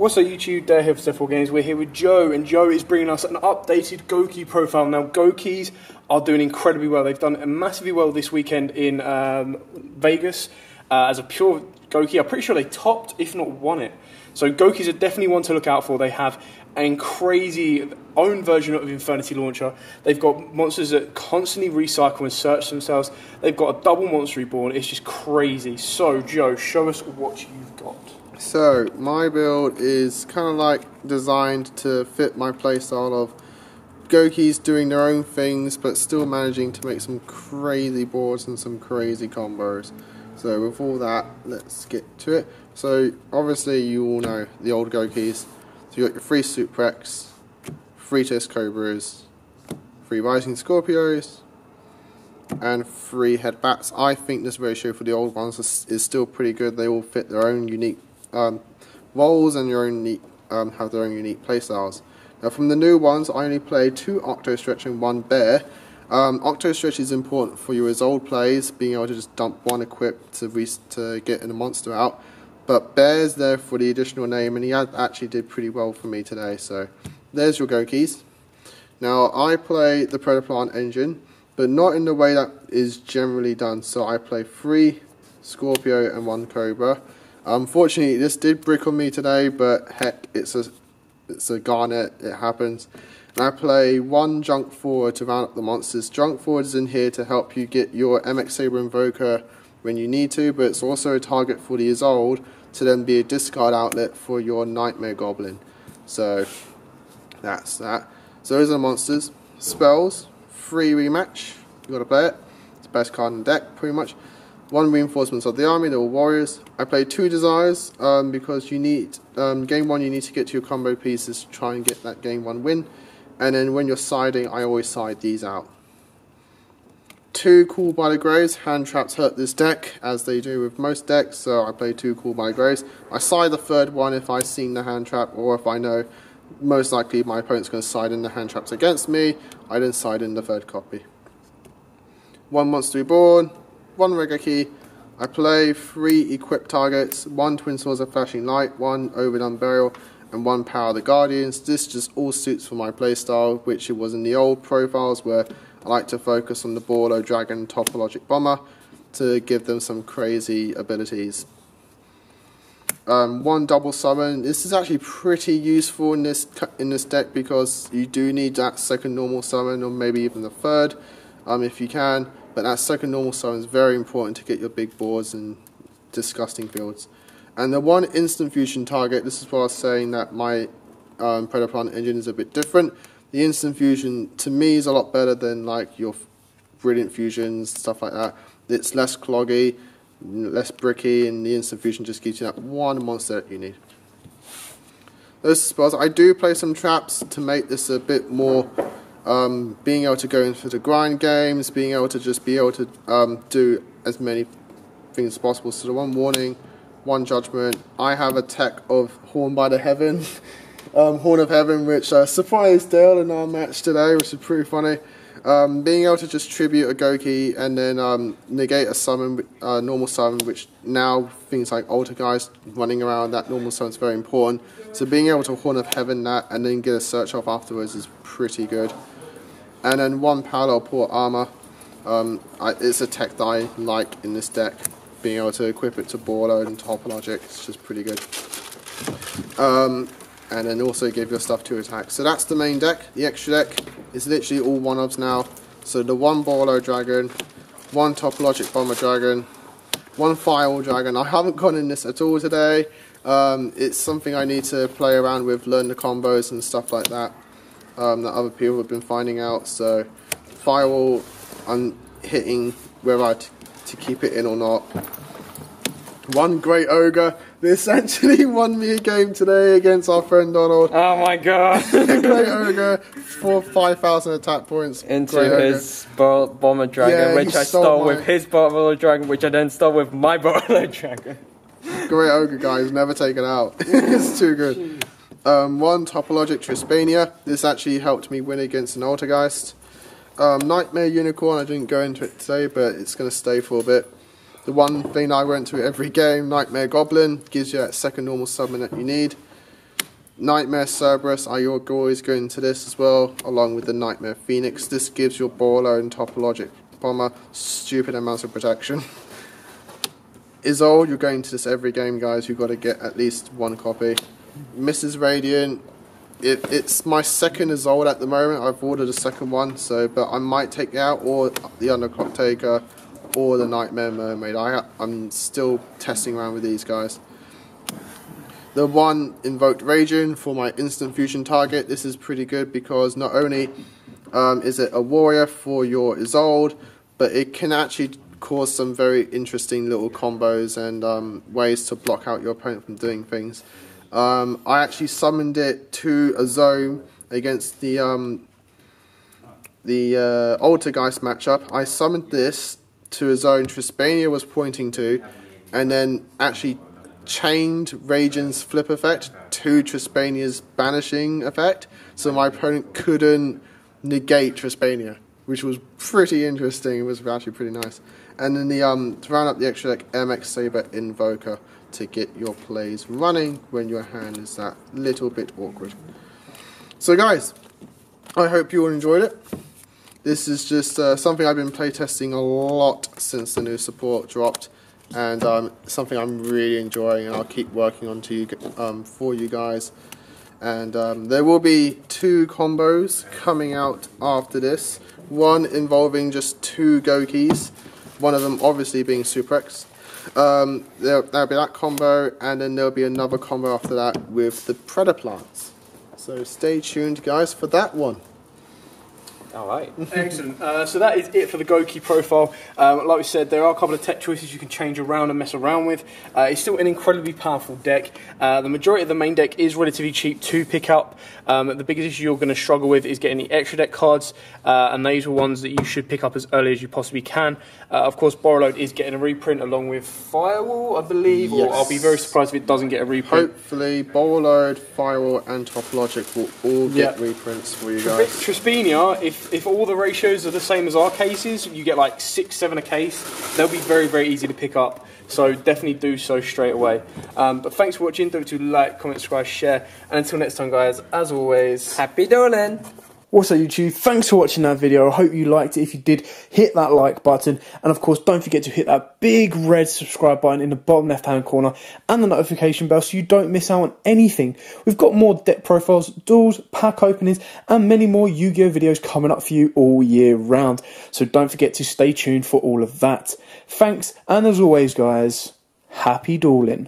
What's up YouTube, Dare here for Zephyr Games. We're here with Joe, and Joe is bringing us an updated Gouki profile. Now Goukis are doing incredibly well. They've done massively well this weekend in Vegas. As a pure Gouki, I'm pretty sure they topped, if not won it. So Goukis are definitely one to look out for. They have a crazy own version of Infernity Launcher. They've got monsters that constantly recycle and search themselves. They've got a double Monster Reborn. It's just crazy. So Joe, show us what you've got. So, my build is kind of like designed to fit my playstyle of Goukis doing their own things, but still managing to make some crazy boards and some crazy combos. So, with all that, let's get to it. So, obviously, you all know the old Goukis. So, you got your 3 Suprex, 3 Test Cobras, 3 Rising Scorpios, and 3 Head Bats. I think this ratio for the old ones is still pretty good. They all fit their own unique roles and your own unique, have their own unique playstyles. Now from the new ones, I only play 2 Octo Stretch and 1 Bear. Octo Stretch is important for your old plays, being able to just dump 1 equip to get a monster out. But Bear's there for the additional name, and he actually did pretty well for me today. So there's your Goukis. Now I play the Predaplant engine, but not in the way that is generally done. So I play 3 Scorpio and 1 Cobra. Unfortunately, this did brick on me today, but heck, it's a Garnet, it happens. And I play 1 Junk Forward to round up the monsters. Junk Forward is in here to help you get your MX Saber Invoker when you need to, but it's also a target for the Isolde to then be a discard outlet for your Nightmare Goblin. So, that's that. So those are the monsters. Spells, 3 Rematch, you gotta play it. It's the best card in the deck, pretty much. 1 Reinforcements of the Army, they're all warriors. I play 2 Desires because you need, game 1 you need to get to your combo pieces to try and get that game 1 win. And then when you're siding, I always side these out. 2 Cool by the Graves. Hand traps hurt this deck, as they do with most decks, so I play 2 Cool by the Graves. I side the 3rd one if I've seen the hand trap, or if I know most likely my opponent's going to side in the hand traps against me, I then side in the 3rd copy. 1 Monster Reborn, 1 Regaki. I play 3 equipped targets, 1 Twin Swords of Flashing Light, 1 Overdone Burial, and 1 Power of the Guardians. This just all suits for my playstyle, which it was in the old profiles where I like to focus on the Borlo Dragon Topologic Bomber to give them some crazy abilities. 1 Double Summon. This is actually pretty useful in this deck because you do need that 2nd normal summon, or maybe even the 3rd if you can. But that 2nd normal summon is very important to get your big boards and disgusting fields. And the 1 instant fusion target, this is what I was saying, that my Predaplant engine is a bit different. The instant fusion to me is a lot better than like your brilliant fusions, stuff like that. It's less cloggy, less bricky, and the instant fusion just gives you that 1 monster that you need. Those spells, I do play some traps to make this a bit more being able to go into the grind games, being able to just be able to do as many things as possible. So the 1 Warning, 1 Judgment. I have a tech of Horn by the Heaven, Horn of Heaven, which surprised Dale in our match today, which is pretty funny. Being able to just tribute a Gouki and then negate a summon, normal summon, which now things like Altergeist running around, that normal summon is very important. So being able to Horn of Heaven that and then get a search off afterwards is pretty good. And then 1 Parallel Port Armor. It's a tech that I like in this deck. Being able to equip it to Borlo and Topologic, it's just pretty good. And then also give your stuff 2 attacks. So that's the main deck. The extra deck is literally all 1-ofs now. So the 1 Borlo Dragon, 1 Topologic Bomber Dragon, 1 Firewall Dragon. I haven't gone in this at all today. It's something I need to play around with, learn the combos and stuff like that. That other people have been finding out. So Firewall, I'm hitting whether to keep it in or not. 1 Great Ogre. This actually won me a game today against our friend Donald. Oh my god. Great Ogre for 5,000 attack points. Into his Bomber Dragon, which I stole with his Bomber Dragon, which I then stole with my Bomber Dragon. Great Ogre, guys, never take it out. It's too good. 1 Topologic Trispania. This actually helped me win against an Altergeist. Nightmare Unicorn, I didn't go into it today, but it's going to stay for a bit. The one thing I went to every game, Nightmare Goblin, gives you that 2nd normal summon that you need. Nightmare Cerberus, I always go into this as well, along with the Nightmare Phoenix. This gives your Baller and Topologic Bomber stupid amounts of protection. Isolde, you're going to this every game, guys. You've got to get at least one copy. Mrs. Radiant, it's my second Isolde at the moment. I've ordered a second one, but I might take it out, or the Underclock Taker, or the Nightmare Mermaid. I'm still testing around with these guys. The one Invoked Radiant for my instant fusion target. This is pretty good because not only is it a warrior for your Isolde, but it can actually cause some very interesting little combos and ways to block out your opponent from doing things. I actually summoned it to a zone against the Altergeist matchup. I summoned this to a zone Trispania was pointing to, and then actually chained Radiant's flip effect to Trispania's banishing effect, so my opponent couldn't negate Trispania, which was pretty interesting. It was actually pretty nice. And then to round up the extra deck, MX Saber Invoker to get your plays running when your hand is that little bit awkward. So guys, I hope you all enjoyed it. This is just something I've been playtesting a lot since the new support dropped, and something I'm really enjoying, and I'll keep working on for you guys. And there will be 2 combos coming out after this. One involving just 2 Goukis, one of them obviously being Super X. There'll be that combo, and then there'll be another combo after that with the Predaplants. So stay tuned, guys, for that one. Alright. Excellent. So that is it for the Gouki profile. Like we said, there are a couple of tech choices you can change around and mess around with. It's still an incredibly powerful deck. The majority of the main deck is relatively cheap to pick up. The biggest issue you're going to struggle with is getting the extra deck cards, and these are ones that you should pick up as early as you possibly can. Of course, Borrowload is getting a reprint along with Firewall, I believe, yes. Or I'll be very surprised if it doesn't get a reprint. Hopefully, Borrowload, Firewall and Topologic will all get reprints for you guys. Trispania, if all the ratios are the same as our cases, you get like 6-7 a case, they'll be very, very easy to pick up. So definitely do so straight away. But thanks for watching. Don't forget to like, comment, subscribe, share. And until next time, guys, as always, happy dueling! What's up, YouTube? Thanks for watching that video. I hope you liked it. If you did, hit that like button. And of course, don't forget to hit that big red subscribe button in the bottom left-hand corner and the notification bell so you don't miss out on anything. We've got more deck profiles, duels, pack openings, and many more Yu-Gi-Oh videos coming up for you all year round. So don't forget to stay tuned for all of that. Thanks, and as always, guys, happy dueling.